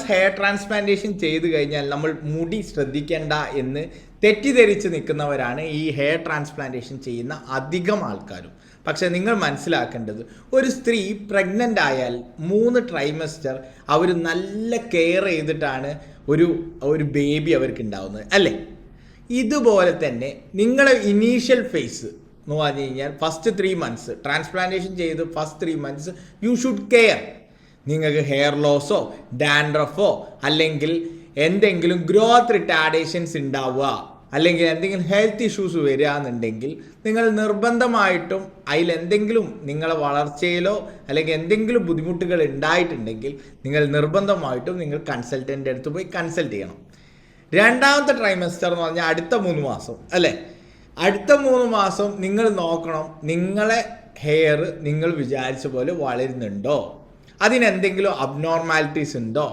Hair transplantation ചെയ്തു കഴിഞ്ഞാൽ നമ്മൾ മുടി ശ്രദ്ധിക്കേണ്ട എന്ന് തെറ്റിദ്ധരിച്ച് നിൽക്കുന്നവരാണ് ഈ ഹെയർ ട്രാൻസ്പ്ലാന്റേഷൻ ചെയ്യുന്ന അധികം ആൾക്കാരും. പക്ഷെ നിങ്ങൾ മനസ്സിലാക്കേണ്ടത്, ഒരു സ്ത്രീ പ്രഗ്നൻ്റ് ആയാൽ 3 ട്രൈമസ്റ്റർ അവർ നല്ല കെയർ ചെയ്തിട്ടാണ് ഒരു ബേബി അവർക്ക് ഉണ്ടാവുന്നത്, അല്ലേ? ഇതുപോലെ തന്നെ നിങ്ങളെ ഇനീഷ്യൽ ഫേസ് എന്ന് പറഞ്ഞു കഴിഞ്ഞാൽ ഫസ്റ്റ് 3 മന്ത്സ് ട്രാൻസ്പ്ലാന്റേഷൻ ചെയ്ത് first 3 months you should care. നിങ്ങൾക്ക് ഹെയർ ലോസോ ഡാൻഡ്രഫോ അല്ലെങ്കിൽ എന്തെങ്കിലും ഗ്രോത്ത് റിട്ടാർഡേഷൻസ് ഉണ്ടാവുക അല്ലെങ്കിൽ എന്തെങ്കിലും ഹെൽത്ത് ഇഷ്യൂസ് വരിക എന്നുണ്ടെങ്കിൽ നിങ്ങൾ നിർബന്ധമായിട്ടും അതിലെന്തെങ്കിലും നിങ്ങളെ വളർച്ചയിലോ അല്ലെങ്കിൽ എന്തെങ്കിലും ബുദ്ധിമുട്ടുകൾ ഉണ്ടായിട്ടുണ്ടെങ്കിൽ നിങ്ങൾ നിർബന്ധമായിട്ടും നിങ്ങൾ കൺസൾട്ടൻ്റെ അടുത്ത് പോയി കൺസൾട്ട് ചെയ്യണം. രണ്ടാമത്തെ ട്രൈമസ്റ്റർ എന്ന് പറഞ്ഞാൽ അടുത്ത 3 മാസം, അല്ലേ? അടുത്ത 3 മാസം നിങ്ങൾ നോക്കണം നിങ്ങളെ ഹെയർ നിങ്ങൾ വിചാരിച്ച പോലെ വളരുന്നുണ്ടോ, അതിനെന്തെങ്കിലും അബ്നോർമാലിറ്റീസ് ഉണ്ടോ,